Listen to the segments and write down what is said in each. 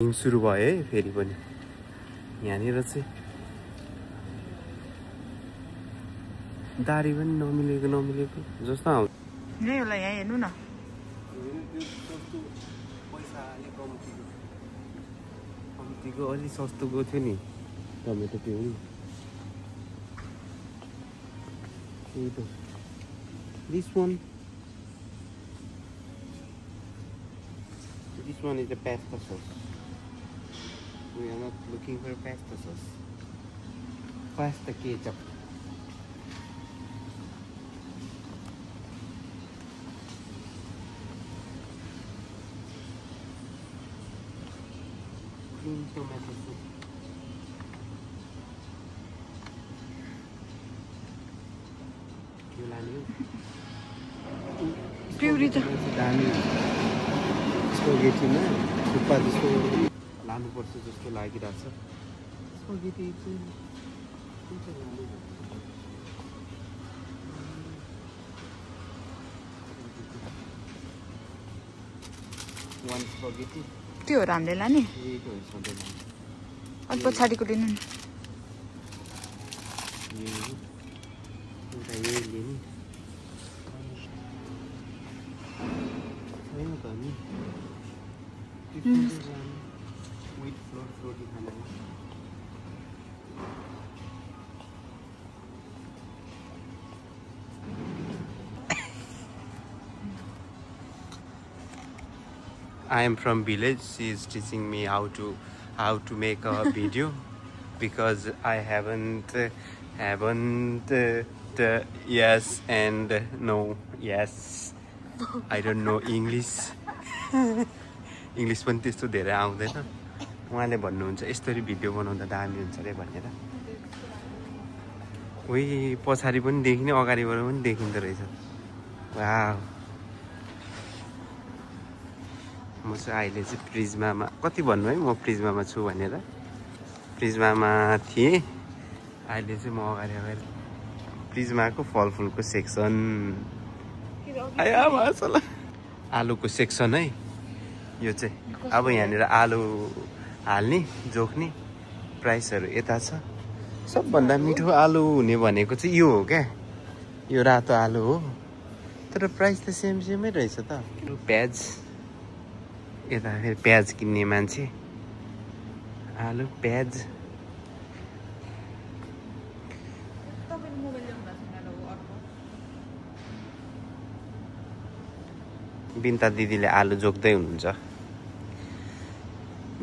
सुरु भयो है फेरि पनि यहाँनिर चाहिँ दारी पनि नमिलेको जस्तो आउँछ नि होला यहाँ हेर्नु न पैसा अलि कम्तीको अलि सस्तोको थियो नि टमेटो त्यो नि this one is the pasta sauce. We are not looking for pasta sauce. Pasta ketchup. Green tomato soup. Puree त स्पोगेटीमा थुक्पा जस्तो लानुपर्छ जस्तो लागिरहेछ स्पोगेटी त्यो हो हामीले लाने अनि पछाडिको लिनु नि Wheat flour roti khana I am from village. She is teaching me how to make a video because I haven't yes and no yes. I don't know English. English पनि त्यस्तो धेरै आउँदैन उहाँले भन्नुहुन्छ यसरी भिडियो बनाउँदा दामी हुन्छ रे भनेर उही पछाडी पनि देखिने अगाडिबाट पनि देखिँदो रहेछ वाउ म चाहिँ अहिले चाहिँ प्रिज्मामा कति भन्नु है म प्रिज्मामा छु भनेर प्रिज्मामा थिएँ अहिले चाहिँ म अगाडि प्रिज्माको फलफुलको सेक्सन आया मासला आलुको सेक्सन है यो चाहिँ अब यहाँनिर आलु हाल्ने जोख्ने प्राइसहरू यता छ सबभन्दा मिठो आलु हुने भनेको चाहिँ यो हो क्या यो रातो आलु हो तर प्राइस त सेमै रहेछ त प्याज यता फेरि प्याज किन्ने मान्छे आलु प्याज बिनिता दिदीले आलु जोक्दै हुनुहुन्छ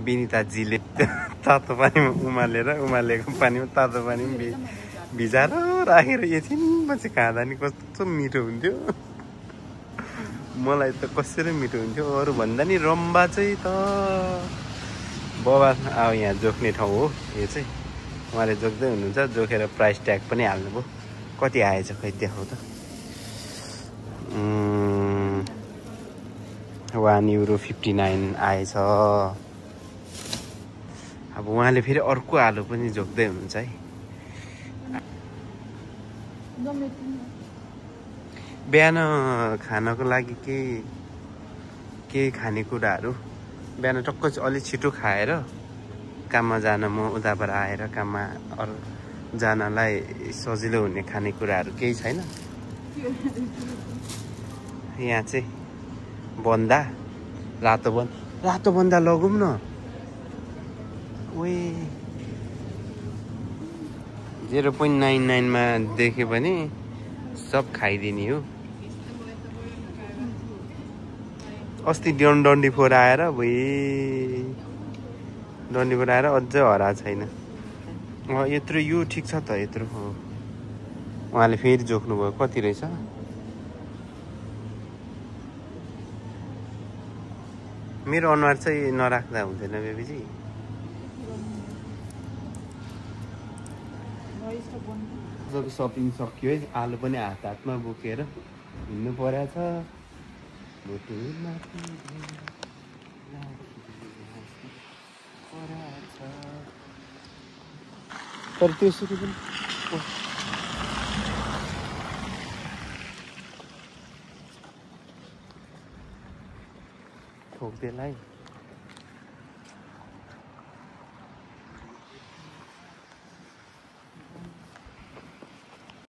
बिनिताजीले तातो पानीमा उमालेको पानीमा तातो पानीमा भिजाएर राखेर एकछिनपछि खाँदा नि कस्तो मिठो हुन्थ्यो मलाई त कसरी मिठो हुन्थ्यो अरू भन्दा नि रम्बा चाहिँ त बबा अब यहाँ जोख्ने ठाउँ हो यो चाहिँ उहाँले जोक्दै हुनुहुन्छ जोखेर प्राइस ट्याग पनि हाल्नुभयो कति आएछ खै देखाउ त €1.59 आएछ अब उहाँले फेरि अर्को आलु पनि जोक्दै हुनुहुन्छ है बिहान खानको लागि केही खानेकुराहरू बिहान टक्क अलि छिटो खाएर काममा जान म उताबाट आएर काममा जानलाई सजिलो हुने खानेकुराहरू केही छैन यहाँ चाहिँ बन्दा रातो बन्दा लगौँ न ओए 0.99 मा देख्यो भने सब खाइदिने हो अस्ति डन्डीफोर आएर डन्डीफोर आएर अझै हरा छैन यत्रो यो ठिक छ त यत्रो हो उहाँले फेरि जोख्नुभयो कति रहेछ मेरो अनुहार चाहिँ नराख्दा हुँदैन बेबीजी जब सपिङ सक्यो है आलु पनि हातमा बोकेर हिँड्नु परेछ तर त्यसरी पनि ठोक्देलाई